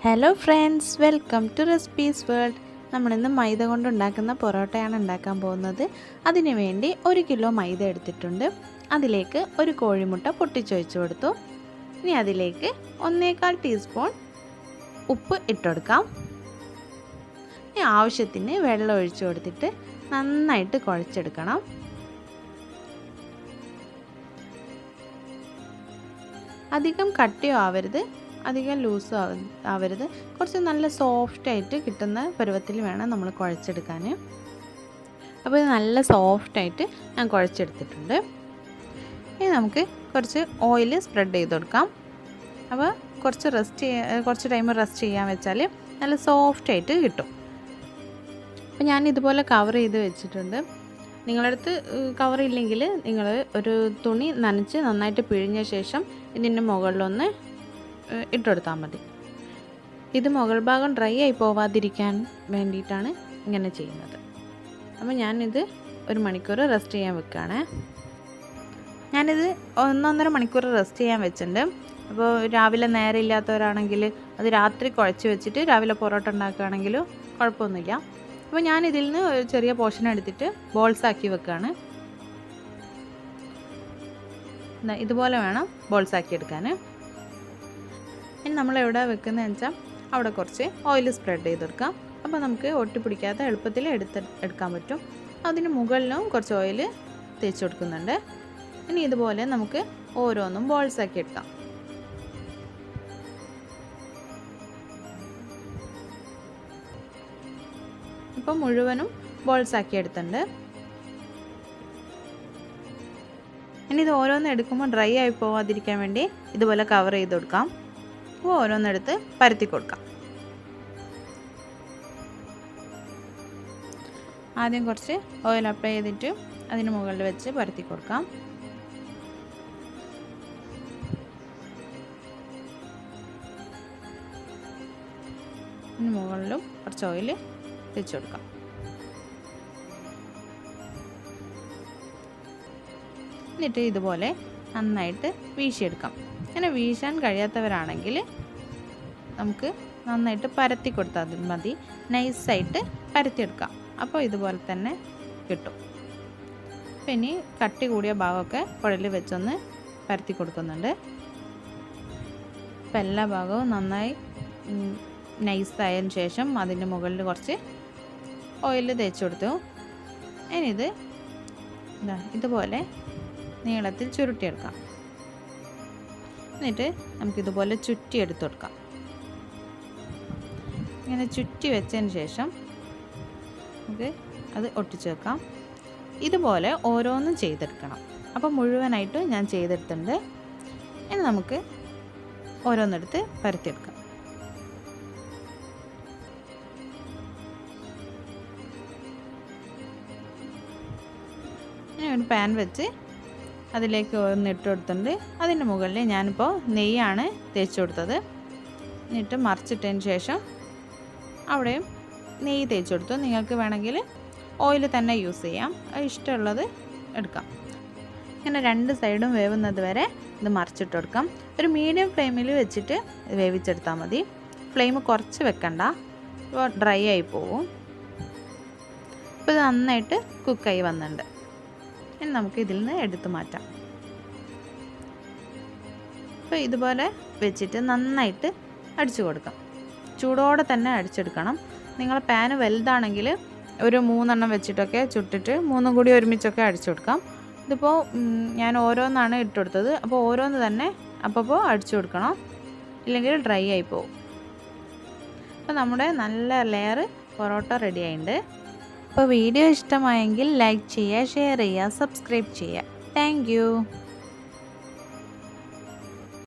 Hello friends, welcome to recipes world. നമ്മളിന്ന് മൈദ കൊണ്ടുണ്ടാക്കുന്ന പൊറോട്ടയാണ് ഉണ്ടാക്കാൻ പോകുന്നത്. അതിനു വേണ്ടി 1 കിലോ മൈദ എടുത്തിട്ടുണ്ട്. അതിലേക്ക് ഒരു കോഴിമുട്ട പൊട്ടിച്ചൊഴിച്ച് കൊടുത്തു. ഇനി അതിലേക്ക് 1/4 ടീസ്പൂൺ ഉപ്പ് ഇട്ടുകൊടുക്കാം. ഇനി ആവശ്യത്തിന് വെള്ളം ഒഴിച്ചു കൊടുത്തിട്ട് നന്നായിട്ട് കുഴച്ചെടുക്കണം. അധികം കട്ടിയോ ആവരുത്, അധികം ലൂസും ആവരുത്. കുറച്ച് നല്ല സോഫ്റ്റായിട്ട് കിട്ടുന്ന പരുവത്തിൽ വേണം നമ്മൾ കുഴച്ചെടുക്കാൻ. അപ്പോൾ ഇത് നല്ല സോഫ്റ്റായിട്ട് ഞാൻ കുഴച്ചെടുത്തിട്ടുണ്ട്. ഇനി നമുക്ക് കുറച്ച് ഓയിൽ സ്പ്രെഡ് ചെയ്ത് കൊടുക്കാം. അപ്പോൾ കുറച്ച് ടൈം റെസ്റ്റ് ചെയ്യാൻ വെച്ചാൽ നല്ല സോഫ്റ്റായിട്ട് കിട്ടും. അപ്പോൾ ഞാൻ ഇതുപോലെ കവർ ചെയ്ത് വെച്ചിട്ടുണ്ട്. നിങ്ങളടുത്ത് കവർ ഇല്ലെങ്കിൽ നിങ്ങൾ ഒരു തുണി നനച്ച് നന്നായിട്ട് പിഴിഞ്ഞ ശേഷം ഇതിൻ്റെ മുകളിലൊന്ന് ഇട്ടുകൊടുത്താൽ മതി. ഇത് മുകൾ ഭാഗം ഡ്രൈ ആയി പോവാതിരിക്കാൻ വേണ്ടിയിട്ടാണ് ഇങ്ങനെ ചെയ്യുന്നത്. അപ്പോൾ ഞാനിത് 1 മണിക്കൂർ റെസ്റ്റ് ചെയ്യാൻ വെക്കുകയാണ്. ഞാനിത് 1-1.5 മണിക്കൂർ റെസ്റ്റ് ചെയ്യാൻ വെച്ചിട്ടുണ്ട്. അപ്പോൾ രാവിലെ നേരെ ഇല്ലാത്തവരാണെങ്കിൽ അത് രാത്രി കുഴച്ച് വെച്ചിട്ട് രാവിലെ പൊറോട്ട ഉണ്ടാക്കുകയാണെങ്കിലും കുഴപ്പമൊന്നുമില്ല. അപ്പോൾ ഞാനിതിൽ നിന്ന് ഒരു ചെറിയ പോർഷൻ എടുത്തിട്ട് ബോൾസാക്കി വെക്കുകയാണ്. ഇതുപോലെ വേണം ബോൾസാക്കി എടുക്കാൻ. ഇനി നമ്മൾ എവിടെ വെക്കുന്നതെന്ന് വെച്ചാൽ അവിടെ കുറച്ച് ഓയിൽ സ്പ്രെഡ് ചെയ്ത് കൊടുക്കാം. അപ്പോൾ നമുക്ക് ഒട്ടിപ്പിടിക്കാതെ എളുപ്പത്തിൽ എടുക്കാൻ പറ്റും. അതിന് മുകളിലും കുറച്ച് ഓയിൽ തേച്ച് കൊടുക്കുന്നുണ്ട്. ഇനി ഇതുപോലെ നമുക്ക് ഓരോന്നും ബോൾസാക്കി എടുക്കാം. ഇപ്പോൾ മുഴുവനും ബോൾസാക്കി എടുത്തിട്ടുണ്ട്. ഇനി ഇത് ഓരോന്ന് എടുക്കുമ്പോൾ ഡ്രൈ ആയി പോവാതിരിക്കാൻ വേണ്ടി ഇതുപോലെ കവർ ചെയ്ത് കൊടുക്കാം. അപ്പോൾ ഓരോന്നെടുത്ത് പരത്തി കൊടുക്കാം. ആദ്യം കുറച്ച് ഓയിൽ അപ്ലൈ ചെയ്തിട്ട് അതിന് മുകളിൽ വെച്ച് പരത്തി കൊടുക്കാം. ഇതിന് മുകളിലും കുറച്ച് ഓയിൽ വെച്ച് കൊടുക്കാം. എന്നിട്ട് ഇതുപോലെ നന്നായിട്ട് വീശിയെടുക്കാം. അങ്ങനെ വീശാൻ കഴിയാത്തവരാണെങ്കിൽ നമുക്ക് നന്നായിട്ട് പരത്തി കൊടുത്താൽ മതി. നൈസായിട്ട് പരത്തിയെടുക്കാം. അപ്പോൾ ഇതുപോലെ തന്നെ കിട്ടും. പിന്നെ കട്ടി കൂടിയ ഭാഗമൊക്കെ കുഴലിൽ വെച്ചൊന്ന് പരത്തി കൊടുക്കുന്നുണ്ട്. അപ്പോൾ എല്ലാ ഭാഗവും നന്നായി നൈസായതിന് ശേഷം അതിൻ്റെ മുകളിൽ കുറച്ച് ഓയിൽ തേച്ച് കൊടുത്തു. ഇനിയിത് ഇതുപോലെ നീളത്തിൽ ചുരുട്ടിയെടുക്കാം. എന്നിട്ട് നമുക്കിതുപോലെ ചുറ്റി എടുത്ത് കൊടുക്കാം. ഇങ്ങനെ ചുറ്റി വെച്ചതിന് ശേഷം നമുക്ക് അത് ഒട്ടിച്ച് വെക്കാം. ഇതുപോലെ ഓരോന്നും ചെയ്തെടുക്കണം. അപ്പോൾ മുഴുവനായിട്ട് ഞാൻ ചെയ്തെടുത്തിട്ടുണ്ട്. ഇനി നമുക്ക് ഓരോന്നെടുത്ത് പരത്തിയെടുക്കാം. ഇനി ഒരു പാൻ വെച്ച് അതിലേക്ക് ഒന്ന് ഇട്ട് കൊടുത്തിട്ടുണ്ട്. അതിൻ്റെ മുകളിൽ ഞാനിപ്പോൾ നെയ്യാണ് തേച്ച് കൊടുത്തത്. എന്നിട്ട് മറിച്ചിട്ടതിന് ശേഷം അവിടെയും നെയ്യ് തേച്ച് കൊടുത്തു. നിങ്ങൾക്ക് വേണമെങ്കിൽ ഓയിൽ തന്നെ യൂസ് ചെയ്യാം. ഇഷ്ടമുള്ളത് എടുക്കാം. ഇങ്ങനെ 2 സൈഡും വേവുന്നത് വരെ ഇത് മറിച്ചിട്ട് കൊടുക്കാം. ഒരു മീഡിയം ഫ്ലെയിമിൽ വെച്ചിട്ട് വേവിച്ചെടുത്താൽ മതി. ഫ്ലെയിം കുറച്ച് വെക്കണ്ട, അപ്പോൾ ഡ്രൈ ആയി പോവും. അപ്പോൾ ഇത് നന്നായിട്ട് കുക്കായി വന്നിട്ടുണ്ട്. ഇനി നമുക്ക് ഇതിൽ നിന്ന് എടുത്ത് മാറ്റാം. അപ്പോൾ ഇതുപോലെ വെച്ചിട്ട് നന്നായിട്ട് അടിച്ചു കൊടുക്കാം. ചൂടോടെ തന്നെ അടിച്ചെടുക്കണം. നിങ്ങളെ പാന് വലുതാണെങ്കിൽ ഒരു 3 എണ്ണം വെച്ചിട്ടൊക്കെ ചുട്ടിട്ട് 3 കൂടി ഒരുമിച്ചൊക്കെ അടിച്ചു കൊടുക്കാം. ഇതിപ്പോൾ ഞാൻ ഓരോന്നാണ് ഇട്ട് കൊടുത്തത്. അപ്പോൾ ഓരോന്ന് തന്നെ അപ്പോൾ അടിച്ചു കൊടുക്കണം, ഇല്ലെങ്കിൽ ഡ്രൈ ആയി പോകും. അപ്പോൾ നമ്മുടെ നല്ല ലെയർ പൊറോട്ട റെഡി ആയിട്ടുണ്ട്. അപ്പോൾ വീഡിയോ ഇഷ്ടമായെങ്കിൽ ലൈക്ക് ചെയ്യുക, ഷെയർ ചെയ്യുക, സബ്സ്ക്രൈബ് ചെയ്യുക. Thank you.